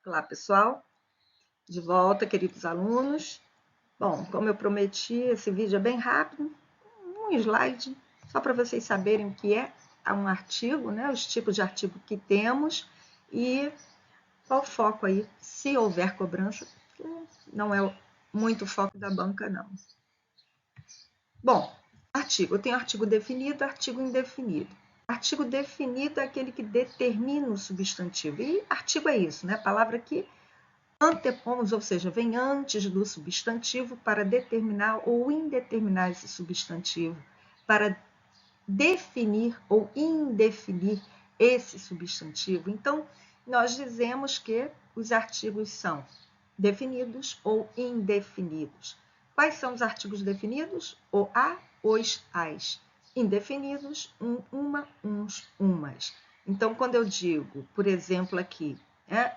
Olá, pessoal. De volta, queridos alunos. Bom, como eu prometi, esse vídeo é bem rápido, um slide, só para vocês saberem o que é um artigo, né? Os tipos de artigo que temos e qual o foco aí, se houver cobrança, que não é muito foco da banca, não. Bom, artigo. Eu tenho artigo definido, artigo indefinido. Artigo definido é aquele que determina o substantivo. E artigo é isso, né? Palavra que antepomos, ou seja, vem antes do substantivo para determinar ou indeterminar esse substantivo, para definir ou indefinir esse substantivo. Então, nós dizemos que os artigos são definidos ou indefinidos. Quais são os artigos definidos? O a, os, as. Indefinidos, uma, uns, umas. Então, quando eu digo, por exemplo, aqui,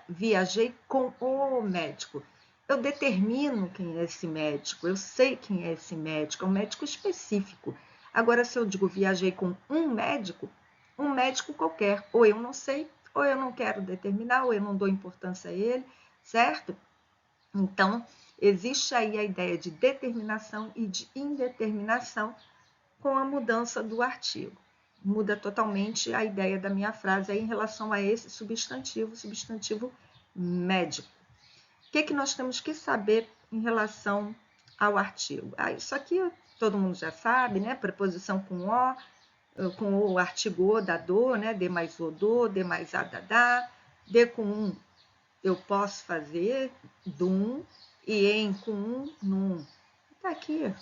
viajei com o médico, eu determino quem é esse médico, eu sei quem é esse médico, é um médico específico. Agora, se eu digo viajei com um médico qualquer, ou eu não sei, ou eu não quero determinar, ou eu não dou importância a ele, certo? Então, existe aí a ideia de determinação e de indeterminação com a mudança do artigo. Muda totalmente a ideia da minha frase aí em relação a esse substantivo médico. O que nós temos que saber em relação ao artigo? Isso aqui todo mundo já sabe, né? Preposição com o artigo o da do, né? De mais o do, de mais a da dá. De com um eu posso fazer, dum, e em com um, num. Tá aqui,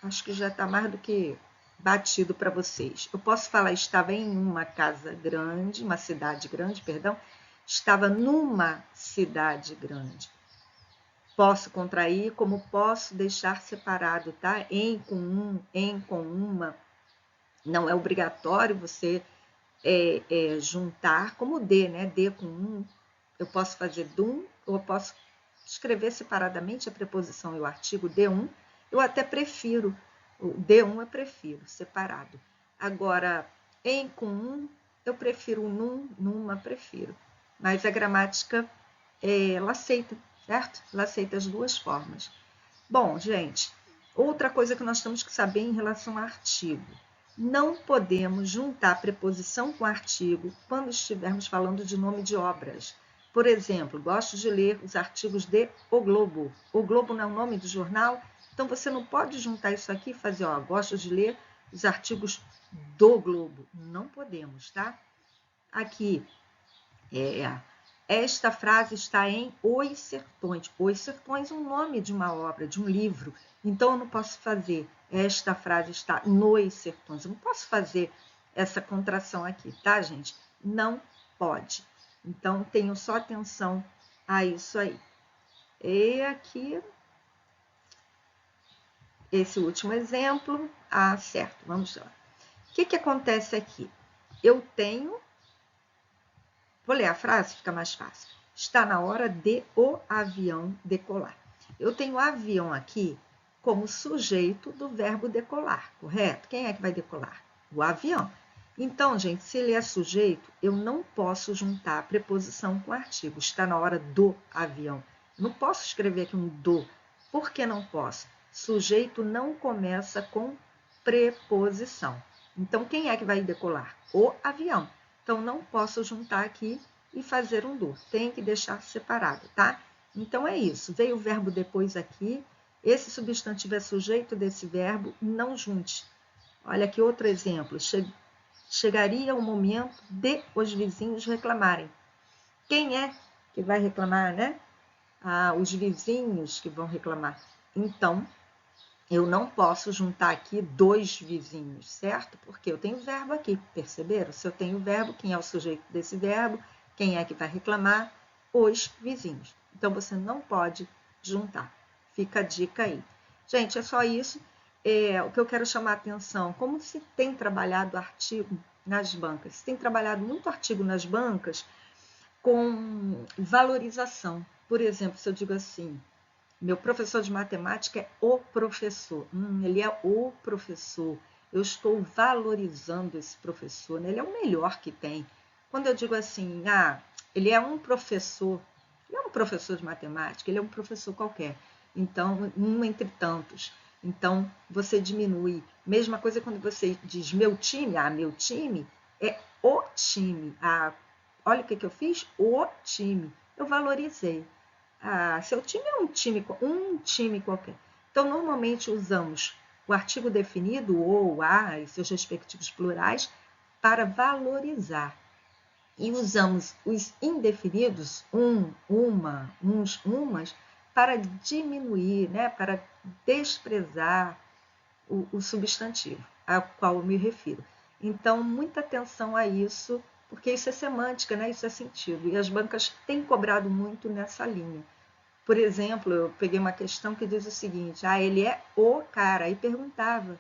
acho que já está mais do que batido para vocês. Eu posso falar, estava em uma casa grande, uma cidade grande, perdão, estava numa cidade grande. Posso contrair, como posso deixar separado, tá? Em com uma. Não é obrigatório você juntar, como de, né? De com um. Eu posso fazer dum, ou eu posso escrever separadamente a preposição e o artigo de um. Eu até prefiro, o de um eu prefiro, separado. Agora, em com um, eu prefiro o num, numa, prefiro. Mas a gramática, ela aceita, certo? Ela aceita as duas formas. Bom, gente, outra coisa que nós temos que saber em relação a artigo. Não podemos juntar preposição com artigo quando estivermos falando de nome de obras. Por exemplo, gosto de ler os artigos de O Globo. O Globo não é o nome do jornal, então você não pode juntar isso aqui e fazer, gosto de ler os artigos do Globo. Não podemos, tá? Aqui, esta frase está em Os Sertões. Os Sertões é o nome de uma obra, de um livro. Então, eu não posso fazer esta frase está nos sertões. Eu não posso fazer essa contração aqui, tá, gente? Não pode. Então, tenham só atenção a isso aí. E aqui, esse último exemplo. Certo, vamos lá. O que acontece aqui? Eu tenho... Vou ler a frase, fica mais fácil. Está na hora de o avião decolar. Eu tenho avião aqui como sujeito do verbo decolar, correto? Quem é que vai decolar? O avião. Então, gente, se ele é sujeito, eu não posso juntar a preposição com artigo. Está na hora do avião. Não posso escrever aqui um do. Por que não posso? Sujeito não começa com preposição. Então, quem é que vai decolar? O avião. Então, não posso juntar aqui e fazer um do. Tem que deixar separado, tá? Então, é isso. Veio o verbo depois aqui. Esse substantivo é sujeito desse verbo, não junte. Olha aqui outro exemplo. Chegaria o momento de os vizinhos reclamarem. Quem é que vai reclamar, né? Os vizinhos que vão reclamar. Então, eu não posso juntar aqui dois vizinhos, certo? Porque eu tenho verbo aqui, perceberam? Se eu tenho verbo, quem é o sujeito desse verbo? Quem é que vai reclamar? Os vizinhos. Então, você não pode juntar. Fica a dica aí. Gente, é só isso. O que eu quero chamar a atenção, como se tem trabalhado artigo nas bancas? Se tem trabalhado muito artigo nas bancas com valorização. Por exemplo, se eu digo assim, meu professor de matemática é o professor. Ele é o professor. Eu estou valorizando esse professor, né? Ele é o melhor que tem. Quando eu digo assim, ele é um professor, Ele é um professor de matemática, ele é um professor qualquer. Então, um entre tantos. Então, você diminui. Mesma coisa quando você diz meu time. Ah, meu time é o time. Ah, olha o que eu fiz? O time. Eu valorizei. Ah, seu time é um time qualquer. Então, normalmente usamos o artigo definido, ou a, e seus respectivos plurais, para valorizar. E usamos os indefinidos, uma, uns, umas, para diminuir, né, para desprezar o substantivo ao qual eu me refiro. Então, muita atenção a isso, porque isso é semântica, né? Isso é sentido. E as bancas têm cobrado muito nessa linha. Por exemplo, eu peguei uma questão que diz o seguinte: ah, ele é o cara. E perguntava,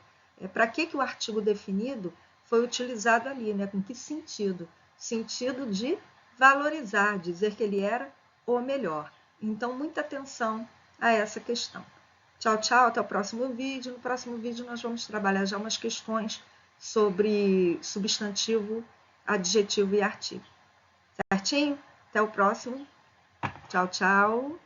para que o artigo definido foi utilizado ali, né? Com que sentido? Sentido de valorizar, dizer que ele era o melhor. Então, muita atenção a essa questão. Tchau, tchau, até o próximo vídeo. No próximo vídeo nós vamos trabalhar já umas questões sobre substantivo, adjetivo e artigo. Certinho? Até o próximo. Tchau, tchau.